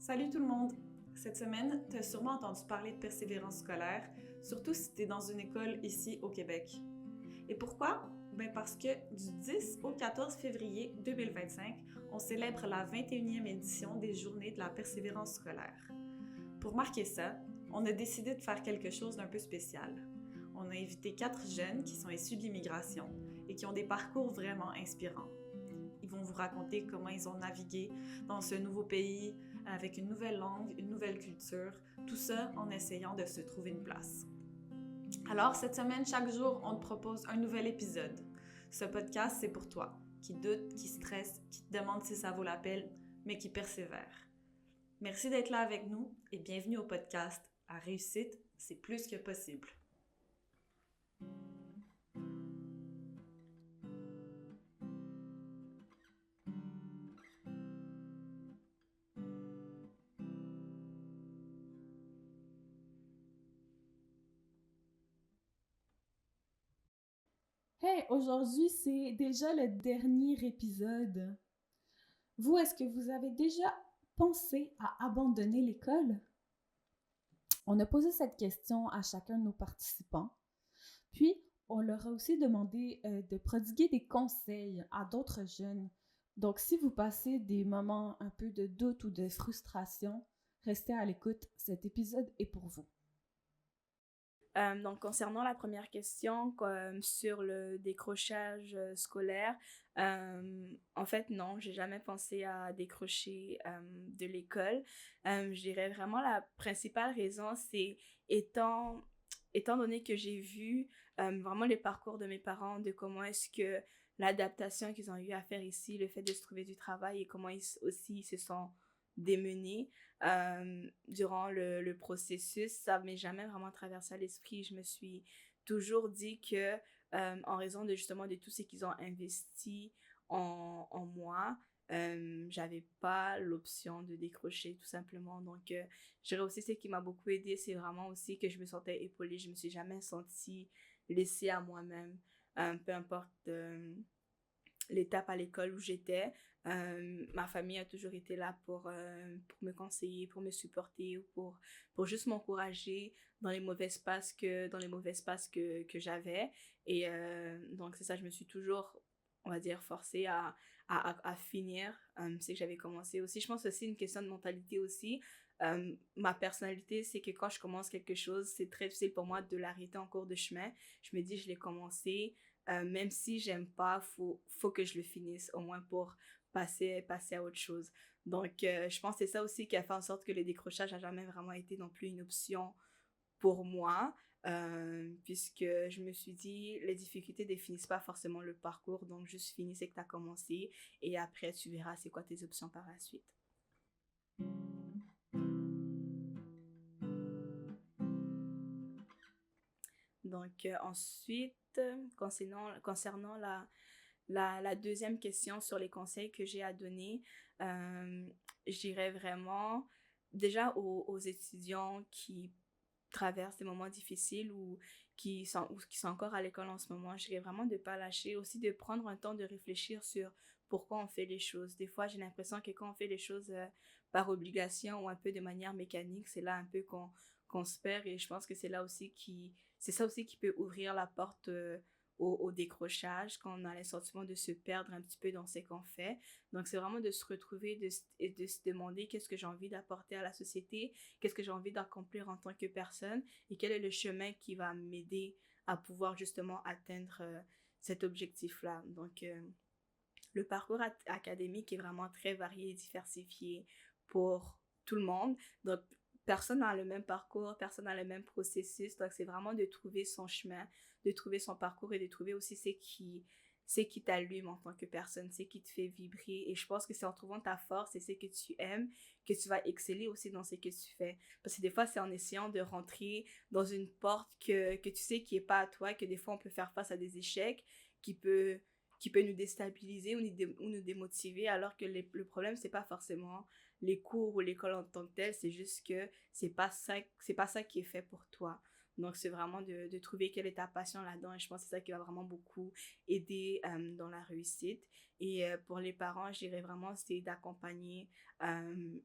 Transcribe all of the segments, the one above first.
Salut tout le monde! Cette semaine, tu as sûrement entendu parler de persévérance scolaire, surtout si tu es dans une école ici au Québec. Et pourquoi? Parce que du 10 au 14 février 2025, on célèbre la 21e édition des Journées de la persévérance scolaire. Pour marquer ça, on a décidé de faire quelque chose d'un peu spécial. On a invité 4 jeunes qui sont issus de l'immigration et qui ont des parcours vraiment inspirants. Ils vont vous raconter comment ils ont navigué dans ce nouveau pays avec une nouvelle langue, une nouvelle culture, tout ça en essayant de se trouver une place. Alors, cette semaine, chaque jour, on te propose un nouvel épisode. Ce podcast, c'est pour toi, qui doute, qui stresse, qui te demande si ça vaut la peine, mais qui persévère. Merci d'être là avec nous et bienvenue au podcast La réussite, c'est plus que possible. Hey, aujourd'hui, c'est déjà le dernier épisode. Vous, est-ce que vous avez déjà pensé à abandonner l'école? On a posé cette question à chacun de nos participants. Puis, on leur a aussi demandé de prodiguer des conseils à d'autres jeunes. Donc, si vous passez des moments un peu de doute ou de frustration, restez à l'écoute. Cet épisode est pour vous. Donc, concernant la première question sur le décrochage scolaire, en fait, non, j'ai jamais pensé à décrocher de l'école. Je dirais vraiment la principale raison, c'est étant donné que j'ai vu vraiment le parcours de mes parents, de comment est-ce que l'adaptation qu'ils ont eu à faire ici, le fait de se trouver du travail et comment ils aussi se sont démenés durant le processus, ça m'est jamais vraiment traversé à l'esprit. Je me suis toujours dit que en raison de justement de tout ce qu'ils ont investi en moi, j'avais pas l'option de décrocher tout simplement. Donc je dirais aussi ce qui m'a beaucoup aidé, c'est vraiment aussi que je me sentais épaulée. Je me suis jamais sentie laissée à moi-même, peu importe l'étape à l'école où j'étais. Ma famille a toujours été là pour me conseiller, pour me supporter, ou pour juste m'encourager dans les mauvais passes que j'avais. Et donc, c'est ça, je me suis toujours, on va dire, forcée à finir ce que j'avais commencé. Aussi, je pense que c'est une question de mentalité aussi. Ma personnalité, c'est que quand je commence quelque chose, c'est très difficile pour moi de l'arrêter en cours de chemin. Je me dis, je l'ai commencé, même si j'aime pas, faut que je le finisse, au moins pour passer à autre chose. Donc, je pense que c'est ça aussi qui a fait en sorte que le décrochage n'a jamais vraiment été non plus une option pour moi, puisque je me suis dit, les difficultés définissent pas forcément le parcours, donc juste finis ce que tu as commencé et après tu verras c'est quoi tes options par la suite. Donc, ensuite, concernant la deuxième question sur les conseils que j'ai à donner, je dirais vraiment déjà aux étudiants qui traversent des moments difficiles ou qui sont encore à l'école en ce moment, je dirais vraiment de ne pas lâcher, aussi de prendre un temps de réfléchir sur pourquoi on fait les choses. Des fois, j'ai l'impression que quand on fait les choses par obligation ou un peu de manière mécanique, c'est là un peu qu'on se perd, et je pense que c'est ça aussi qui peut ouvrir la porte au décrochage, quand on a le sentiment de se perdre un petit peu dans ce qu'on fait. Donc, c'est vraiment de se retrouver et de se demander qu'est-ce que j'ai envie d'apporter à la société, qu'est-ce que j'ai envie d'accomplir en tant que personne et quel est le chemin qui va m'aider à pouvoir justement atteindre cet objectif-là. Donc, le parcours académique est vraiment très varié et diversifié pour tout le monde. Donc, personne n'a le même parcours, personne n'a le même processus. Donc, c'est vraiment de trouver son chemin, de trouver son parcours et de trouver aussi ce qui t'allume en tant que personne, ce qui te fait vibrer. Et je pense que c'est en trouvant ta force et ce que tu aimes que tu vas exceller aussi dans ce que tu fais. Parce que des fois, c'est en essayant de rentrer dans une porte que tu sais qui n'est pas à toi, que des fois, on peut faire face à des échecs qui peut nous déstabiliser ou nous démotiver, alors que le problème, c'est pas forcément les cours ou l'école en tant que telle, c'est juste que c'est pas ça qui est fait pour toi. Donc, c'est vraiment de trouver quelle est ta passion là-dedans. Et je pense que c'est ça qui va vraiment beaucoup aider dans la réussite. Et pour les parents, je dirais vraiment, c'est d'accompagner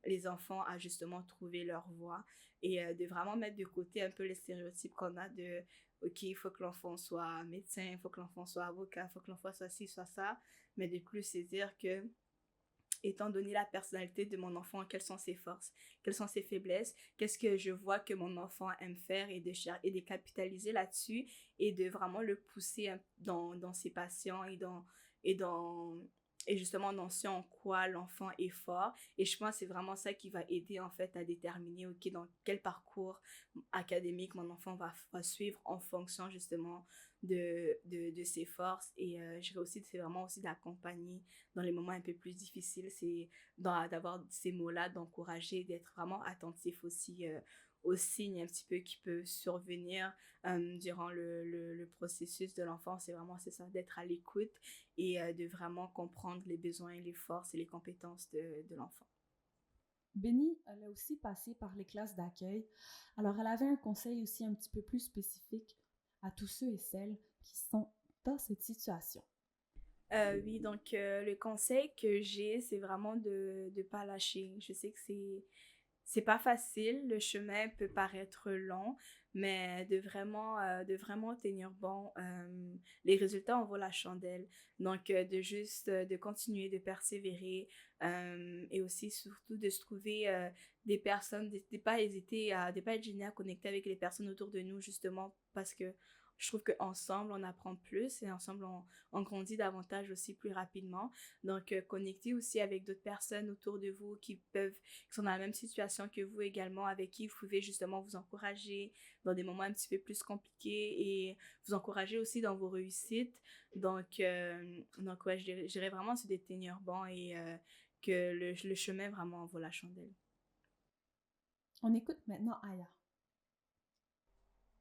les enfants à justement trouver leur voie et de vraiment mettre de côté un peu les stéréotypes qu'on a de OK, il faut que l'enfant soit médecin, il faut que l'enfant soit avocat, il faut que l'enfant soit ci, soit ça. Mais de plus, c'est dire que étant donné la personnalité de mon enfant, quelles sont ses forces, quelles sont ses faiblesses, qu'est-ce que je vois que mon enfant aime faire et de capitaliser là-dessus et de vraiment le pousser dans ses passions et dans et justement dans ce en quoi l'enfant est fort. Et je pense que c'est vraiment ça qui va aider en fait à déterminer ok dans quel parcours académique mon enfant va suivre en fonction justement de ses forces. Et je dirais aussi c'est vraiment aussi d'accompagner dans les moments un peu plus difficiles, c'est d'avoir ces mots-là, d'encourager, d'être vraiment attentif aussi aux signes un petit peu qui peuvent survenir durant le processus de l'enfant. C'est ça, d'être à l'écoute et de vraiment comprendre les besoins, les forces et les compétences de l'enfant. Bénie, elle a aussi passé par les classes d'accueil. Alors, elle avait un conseil aussi un petit peu plus spécifique à tous ceux et celles qui sont dans cette situation. Oui, donc le conseil que j'ai, c'est vraiment de ne pas lâcher. Je sais que c'est pas facile, le chemin peut paraître long, mais de vraiment tenir bon, les résultats en vaut la chandelle. Donc, de continuer, de persévérer et aussi surtout de se trouver des personnes, de pas hésiter de pas être gêné à connecter avec les personnes autour de nous justement parce que je trouve qu'ensemble, on apprend plus et ensemble, on grandit davantage aussi plus rapidement. Donc, connecter aussi avec d'autres personnes autour de vous qui sont dans la même situation que vous également, avec qui vous pouvez justement vous encourager dans des moments un petit peu plus compliqués et vous encourager aussi dans vos réussites. Donc ouais, je dirais vraiment c'est des tenir bon et que le chemin vraiment vaut la chandelle. On écoute maintenant Aya.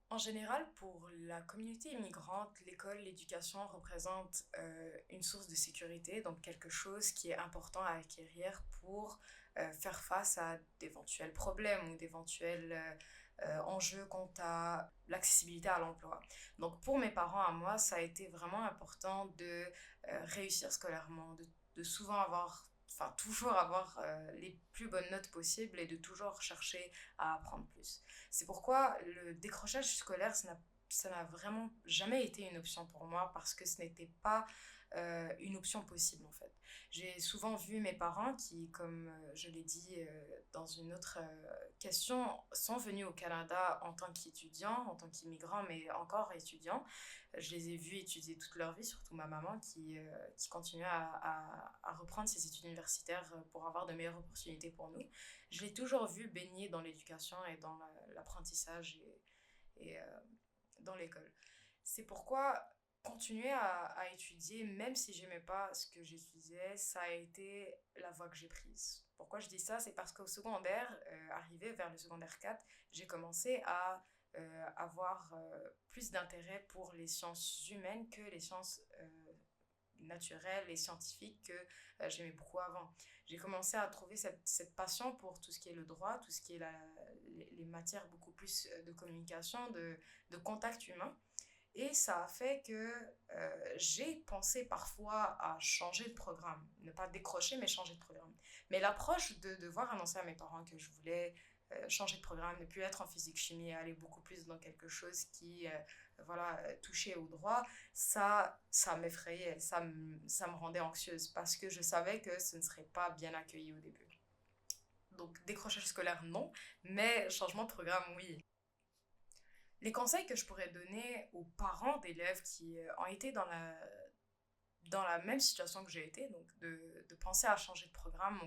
En général, pour la communauté immigrante, l'école, l'éducation représentent une source de sécurité, donc quelque chose qui est important à acquérir pour faire face à d'éventuels problèmes ou d'éventuels enjeux quant à l'accessibilité à l'emploi. Donc pour mes parents, à moi, ça a été vraiment important de réussir scolairement, de souvent avoir, enfin toujours avoir les plus bonnes notes possibles et de toujours chercher à apprendre plus. C'est pourquoi le décrochage scolaire, ça n'a vraiment jamais été une option pour moi parce que ce n'était pas une option possible en fait. J'ai souvent vu mes parents qui, comme je l'ai dit dans une autre question, sont venus au Canada en tant qu'étudiants, en tant qu'immigrants, mais encore étudiants. Je les ai vus étudier toute leur vie, surtout ma maman qui continuait à reprendre ses études universitaires pour avoir de meilleures opportunités pour nous. Je l'ai toujours vu baigner dans l'éducation et dans l'apprentissage et dans l'école. C'est pourquoi continuer à étudier, même si j'aimais pas ce que j'étudiais, ça a été la voie que j'ai prise. Pourquoi je dis ça? C'est parce qu'au secondaire, arrivé vers le secondaire 4, j'ai commencé à avoir plus d'intérêt pour les sciences humaines que les sciences naturelles et scientifiques que j'aimais beaucoup avant. J'ai commencé à trouver cette passion pour tout ce qui est le droit, tout ce qui est les matières beaucoup plus de communication, de contact humain. Et ça a fait que j'ai pensé parfois à changer de programme. Ne pas décrocher, mais changer de programme. Mais l'approche de devoir annoncer à mes parents que je voulais changer de programme, ne plus être en physique-chimie et aller beaucoup plus dans quelque chose qui touchait au droit, ça m'effrayait, ça me rendait anxieuse parce que je savais que ce ne serait pas bien accueilli au début. Donc décrochage scolaire, non, mais changement de programme, oui. Les conseils que je pourrais donner aux parents d'élèves qui ont été dans la même situation que j'ai été, donc de penser à changer de programme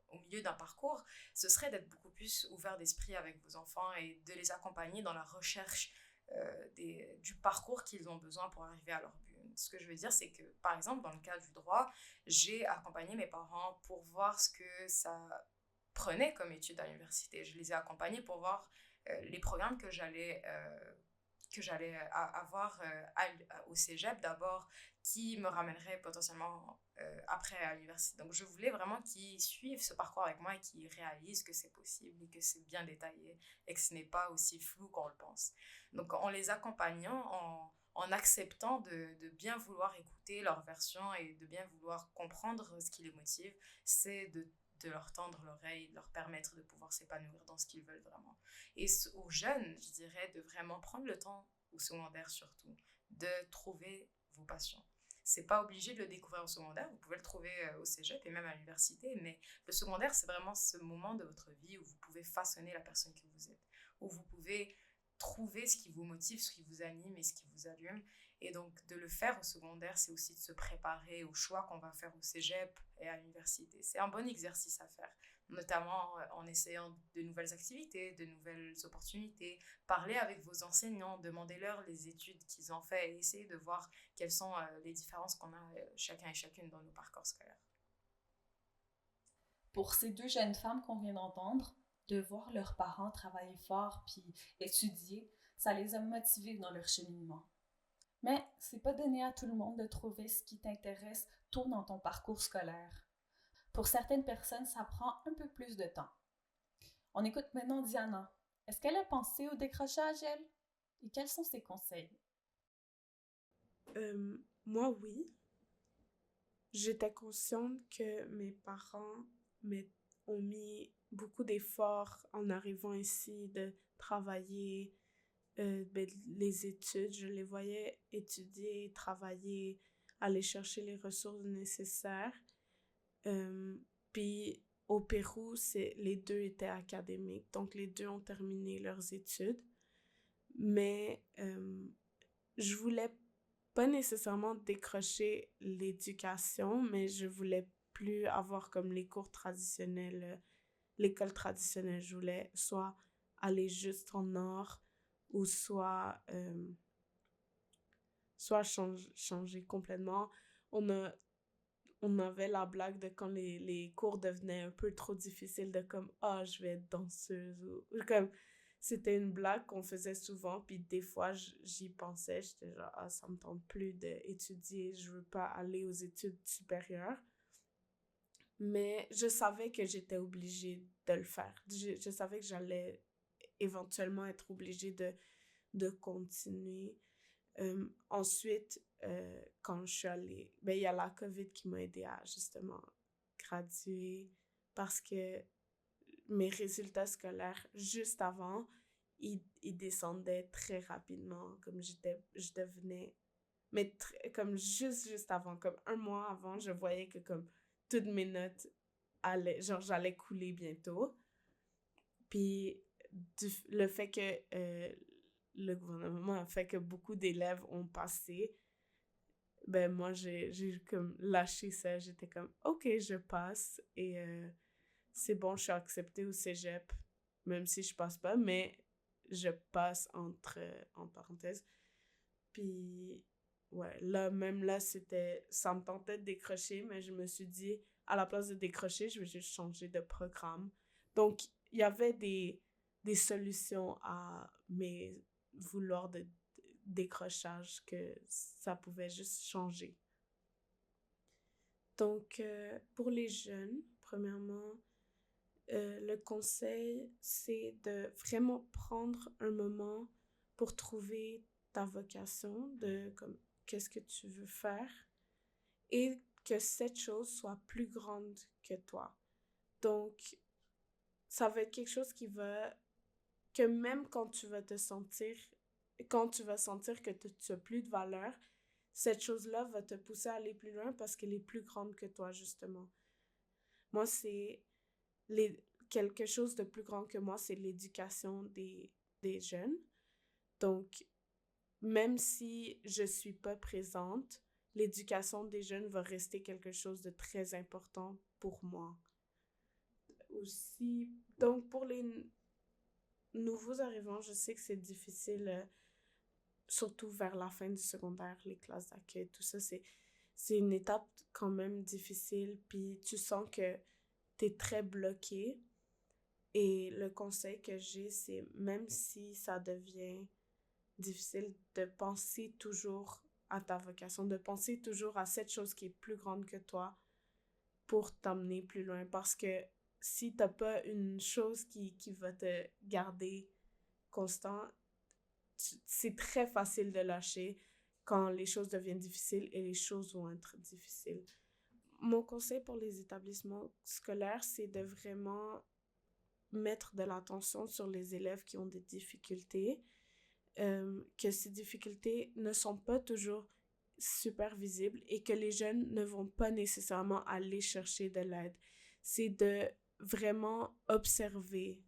au milieu d'un parcours, ce serait d'être beaucoup plus ouvert d'esprit avec vos enfants et de les accompagner dans la recherche du parcours qu'ils ont besoin pour arriver à leur but. Ce que je veux dire, c'est que, par exemple, dans le cas du droit, j'ai accompagné mes parents pour voir ce que ça prenait comme études à l'université. Je les ai accompagnés pour voir les programmes que que j'allais avoir au cégep d'abord, qui me ramènerait potentiellement après à l'université. Donc, je voulais vraiment qu'ils suivent ce parcours avec moi et qu'ils réalisent que c'est possible et que c'est bien détaillé et que ce n'est pas aussi flou qu'on le pense. Donc, en les accompagnant, en acceptant de bien vouloir écouter leur version et de bien vouloir comprendre ce qui les motive, c'est de leur tendre l'oreille, de leur permettre de pouvoir s'épanouir dans ce qu'ils veulent vraiment. Et aux jeunes, je dirais de vraiment prendre le temps, au secondaire surtout, de trouver vos passions. C'est pas obligé de le découvrir au secondaire, vous pouvez le trouver au cégep et même à l'université, mais le secondaire, c'est vraiment ce moment de votre vie où vous pouvez façonner la personne que vous êtes, où vous pouvez trouver ce qui vous motive, ce qui vous anime et ce qui vous allume. Et donc, de le faire au secondaire, c'est aussi de se préparer au choix qu'on va faire au cégep et à l'université. C'est un bon exercice à faire, notamment en essayant de nouvelles activités, de nouvelles opportunités. Parler avec vos enseignants, demandez-leur les études qu'ils ont fait et essayez de voir quelles sont les différences qu'on a chacun et chacune dans nos parcours scolaires. Pour ces deux jeunes femmes qu'on vient d'entendre, de voir leurs parents travailler fort puis étudier, ça les a motivés dans leur cheminement. Mais c'est pas donné à tout le monde de trouver ce qui t'intéresse tôt dans ton parcours scolaire. Pour certaines personnes, ça prend un peu plus de temps. On écoute maintenant Diana. Est-ce qu'elle a pensé au décrochage, elle? Et quels sont ses conseils? Moi, oui. J'étais consciente que mes parents ont mis beaucoup d'efforts en arrivant ici, de travailler, les études. Je les voyais étudier, travailler, aller chercher les ressources nécessaires. Puis au Pérou, les deux étaient académiques, donc les deux ont terminé leurs études. Mais je voulais pas nécessairement décrocher l'éducation, mais je voulais plus avoir comme les cours traditionnels, l'école traditionnelle. Je voulais soit aller juste en or ou soit changer complètement. On avait la blague de quand les cours devenaient un peu trop difficiles, de comme « Ah, je vais être danseuse » ou comme... C'était une blague qu'on faisait souvent, puis des fois, j'y pensais, j'étais genre « Ah, ça me tente plus d'étudier, je veux pas aller aux études supérieures. » Mais je savais que j'étais obligée de le faire. Je savais que j'allais éventuellement être obligée de continuer. Ensuite, quand je suis allée, il y a la COVID qui m'a aidée à justement graduer parce que mes résultats scolaires, juste avant, ils descendaient très rapidement. Comme je devenais... Mais comme juste avant, comme un mois avant, je voyais que comme toutes mes notes j'allais couler bientôt. Puis le fait que le gouvernement a fait que beaucoup d'élèves ont passé, ben moi j'ai comme lâché ça. J'étais comme ok, je passe et c'est bon, je suis acceptée au cégep, même si je passe pas, mais je passe en parenthèses. Puis ouais, même là, ça me tentait de décrocher, mais je me suis dit, à la place de décrocher, je vais juste changer de programme. Donc, il y avait des solutions à mes vouloirs de décrochage que ça pouvait juste changer. Donc, pour les jeunes, premièrement, le conseil, c'est de vraiment prendre un moment pour trouver ta vocation, de comme qu'est-ce que tu veux faire et que cette chose soit plus grande que toi. Donc, ça va être quelque chose que même quand tu vas sentir que tu as plus de valeur, cette chose-là va te pousser à aller plus loin parce qu'elle est plus grande que toi, justement. Moi, c'est quelque chose de plus grand que moi, c'est l'éducation des jeunes. Donc, même si je suis pas présente, l'éducation des jeunes va rester quelque chose de très important pour moi. Aussi, donc pour les nouveaux arrivants, je sais que c'est difficile, surtout vers la fin du secondaire, les classes d'accueil, tout ça, c'est une étape quand même difficile, puis tu sens que t'es très bloqué. Et le conseil que j'ai, c'est même si ça devient difficile de penser toujours à ta vocation, de penser toujours à cette chose qui est plus grande que toi pour t'emmener plus loin. Parce que si t'as pas une chose qui va te garder constant, c'est très facile de lâcher quand les choses deviennent difficiles et les choses vont être difficiles. Mon conseil pour les établissements scolaires, c'est de vraiment mettre de l'attention sur les élèves qui ont des difficultés, que ces difficultés ne sont pas toujours super visibles et que les jeunes ne vont pas nécessairement aller chercher de l'aide. C'est de vraiment observer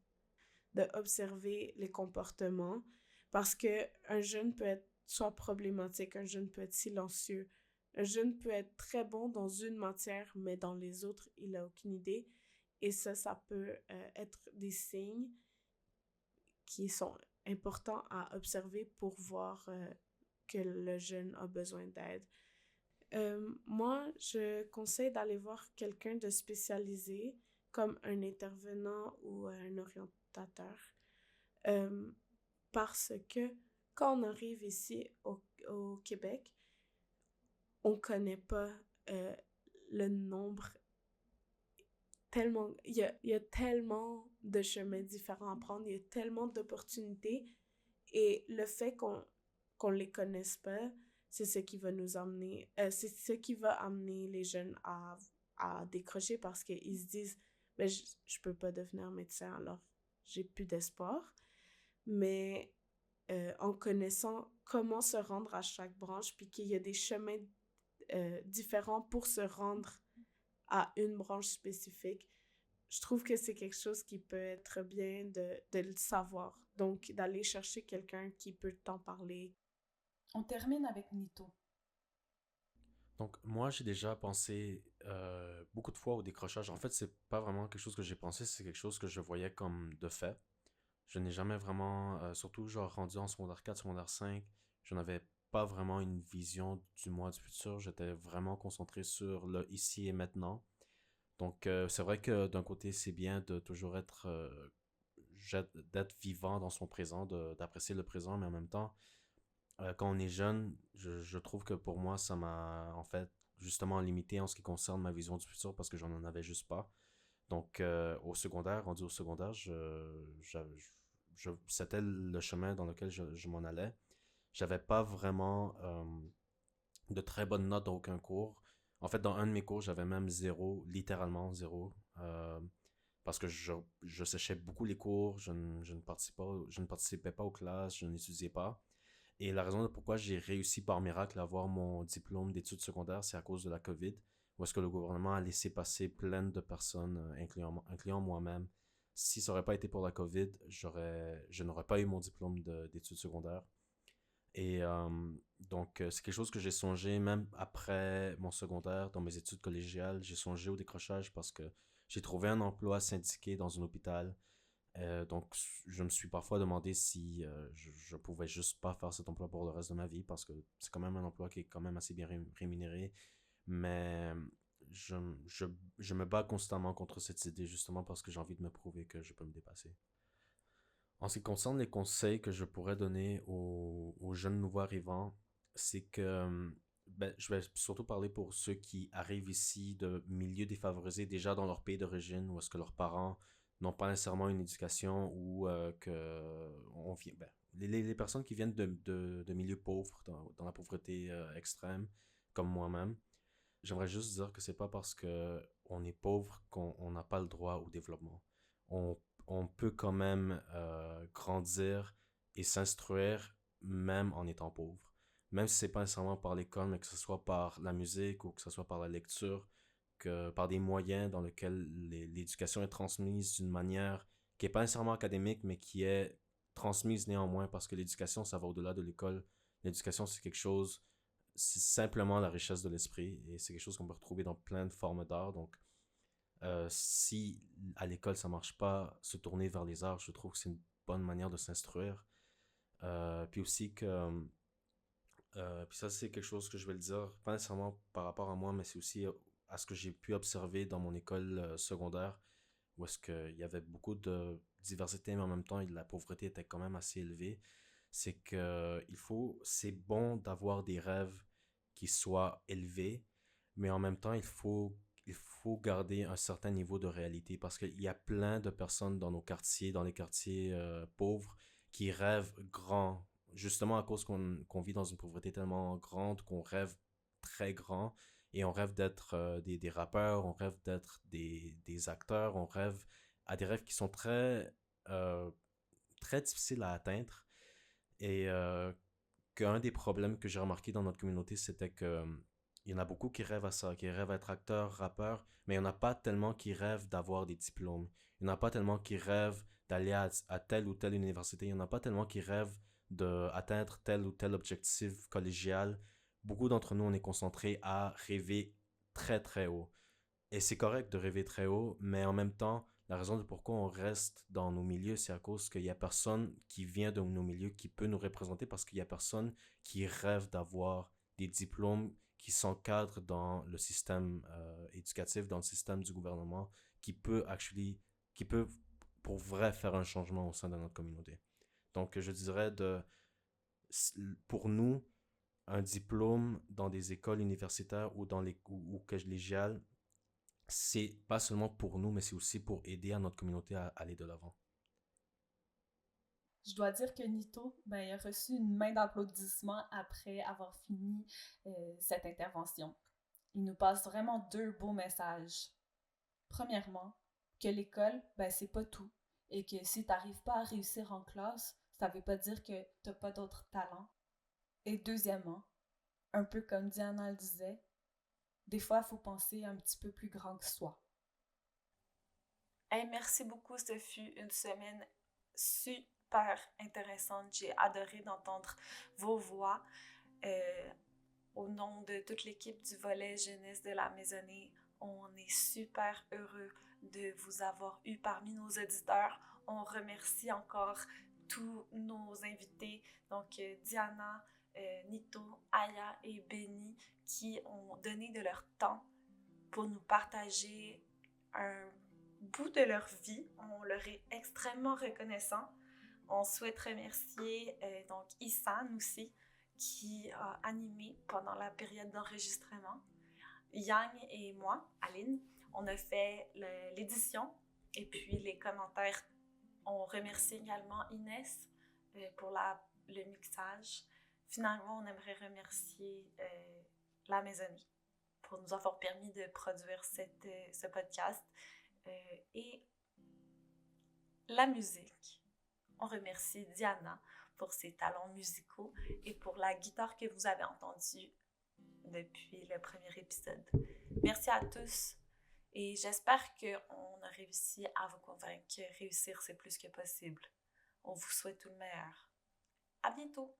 les comportements parce que un jeune peut être soit problématique, un jeune peut être silencieux, un jeune peut être très bon dans une matière, mais dans les autres, il n'a aucune idée. Et ça peut être des signes qui sont importants à observer pour voir que le jeune a besoin d'aide. Moi, je conseille d'aller voir quelqu'un de spécialisé, comme un intervenant ou un orientateur, parce que quand on arrive ici au Québec, on connaît pas le nombre tellement, il y a tellement de chemins différents à prendre, il y a tellement d'opportunités et le fait qu'on les connaisse pas, c'est ce qui va nous amener, c'est ce qui va amener les jeunes à décrocher parce qu'ils se disent, ben, je peux pas devenir médecin, alors j'ai plus d'espoir. Mais en connaissant comment se rendre à chaque branche, puis qu'il y a des chemins différents pour se rendre à une branche spécifique, je trouve que c'est quelque chose qui peut être bien de le savoir. Donc, d'aller chercher quelqu'un qui peut t'en parler. On termine avec Nito. Donc, moi, j'ai déjà pensé beaucoup de fois au décrochage. En fait, c'est pas vraiment quelque chose que j'ai pensé, c'est quelque chose que je voyais comme de fait. Je n'ai jamais vraiment, surtout genre rendu en secondaire 4, secondaire 5, je n'avais pas vraiment une vision du mois du futur. J'étais vraiment concentré sur le ici et maintenant. Donc, c'est vrai que d'un côté, c'est bien de toujours être, d'être vivant dans son présent, d'apprécier le présent, mais en même temps, quand on est jeune, je trouve que pour moi, ça m'a en fait justement limité en ce qui concerne ma vision du futur parce que j'en en avais juste pas. Donc, au secondaire, rendu au secondaire, c'était le chemin dans lequel je m'en allais. J'avais pas vraiment de très bonnes notes dans aucun cours. En fait, dans un de mes cours, j'avais même zéro, littéralement zéro. Parce que je séchais beaucoup les cours, je ne participais pas aux classes, je n'étudiais pas. Et la raison de pourquoi j'ai réussi par miracle à avoir mon diplôme d'études secondaires, c'est à cause de la COVID, où est-ce que le gouvernement a laissé passer plein de personnes, incluant moi-même. Si ça n'aurait pas été pour la COVID, je n'aurais pas eu mon diplôme d'études secondaires. Et donc, c'est quelque chose que j'ai songé, même après mon secondaire, dans mes études collégiales, j'ai songé au décrochage parce que j'ai trouvé un emploi syndiqué dans un hôpital. Donc, je me suis parfois demandé si je pouvais juste pas faire cet emploi pour le reste de ma vie parce que c'est quand même un emploi qui est quand même assez bien rémunéré. Mais je, je, je me bats constamment contre cette idée justement parce que j'ai envie de me prouver que je peux me dépasser. En ce qui concerne les conseils que je pourrais donner aux jeunes nouveaux arrivants, c'est que ben, je vais surtout parler pour ceux qui arrivent ici de milieux défavorisés déjà dans leur pays d'origine où est-ce que leurs parents n'ont pas nécessairement une éducation ou que on vient, ben, les personnes qui viennent de milieux pauvres, dans la pauvreté extrême, comme moi-même, j'aimerais juste dire que c'est pas parce que on est pauvre qu'on n'a pas le droit au développement. On, on peut quand même grandir et s'instruire même en étant pauvre. Même si c'est pas nécessairement par l'école, mais que ce soit par la musique ou que ce soit par la lecture, que par des moyens dans lesquels l'éducation est transmise d'une manière qui est pas nécessairement académique, mais qui est transmise néanmoins parce que l'éducation, ça va au-delà de l'école. L'éducation, c'est quelque chose, c'est simplement la richesse de l'esprit et c'est quelque chose qu'on peut retrouver dans plein de formes d'art. Donc, si à l'école ça marche pas, se tourner vers les arts, je trouve que c'est une bonne manière de s'instruire. Puis aussi que, puis ça c'est quelque chose que je vais le dire, pas nécessairement par rapport à moi, mais c'est aussi à ce que j'ai pu observer dans mon école secondaire, où est-ce qu'il y avait beaucoup de diversité, mais en même temps la pauvreté était quand même assez élevée. c'est que c'est bon d'avoir des rêves qui soient élevés, mais en même temps, il faut garder un certain niveau de réalité parce qu'il y a plein de personnes dans nos quartiers, dans les quartiers pauvres, qui rêvent grand, justement à cause qu'on vit dans une pauvreté tellement grande qu'on rêve très grand et on rêve d'être des rappeurs, on rêve d'être des acteurs, on rêve à des rêves qui sont euh, très difficiles à atteindre. Et qu'un des problèmes que j'ai remarqué dans notre communauté, c'était que il y en a beaucoup qui rêvent à ça, qui rêvent à être acteurs, rappeurs, mais il n'y en a pas tellement qui rêvent d'avoir des diplômes. Il n'y en a pas tellement qui rêvent d'aller à telle ou telle université. Il n'y en a pas tellement qui rêvent d'atteindre tel ou tel objectif collégial. Beaucoup d'entre nous, on est concentrés à rêver très très haut. Et c'est correct de rêver très haut, mais en même temps, la raison de pourquoi on reste dans nos milieux, c'est à cause qu'il y a personne qui vient de nos milieux qui peut nous représenter parce qu'il y a personne qui rêve d'avoir des diplômes qui s'encadrent dans le système éducatif, dans le système du gouvernement, qui peut pour vrai faire un changement au sein de notre communauté. Donc, je dirais pour nous, un diplôme dans des écoles universitaires ou dans ou collégiales, c'est pas seulement pour nous, mais c'est aussi pour aider à notre communauté à aller de l'avant. Je dois dire que Nito, ben, il a reçu une main d'applaudissement après avoir fini cette intervention. Il nous passe vraiment deux beaux messages. Premièrement, que l'école, ben, c'est pas tout. Et que si t'arrives pas à réussir en classe, ça veut pas dire que t'as pas d'autres talents. Et deuxièmement, un peu comme Diana le disait, des fois, il faut penser un petit peu plus grand que soi. Hey, merci beaucoup, ce fut une semaine super intéressante. J'ai adoré d'entendre vos voix. Au nom de toute l'équipe du volet jeunesse de la Maisonnée, on est super heureux de vous avoir eu parmi nos auditeurs. On remercie encore tous nos invités, donc Diana, Nito, Aya et Benny, qui ont donné de leur temps pour nous partager un bout de leur vie. On leur est extrêmement reconnaissant. On souhaite remercier donc Issan aussi, qui a animé pendant la période d'enregistrement. Yang et moi, Aline, on a fait l'édition et puis les commentaires. On remercie également Inès pour le mixage. Finalement, on aimerait remercier la Maisonnée pour nous avoir permis de produire ce podcast. Et la musique. On remercie Diana pour ses talents musicaux et pour la guitare que vous avez entendue depuis le premier épisode. Merci à tous et j'espère qu'on a réussi à vous convaincre que réussir, c'est plus que possible. On vous souhaite tout le meilleur. À bientôt!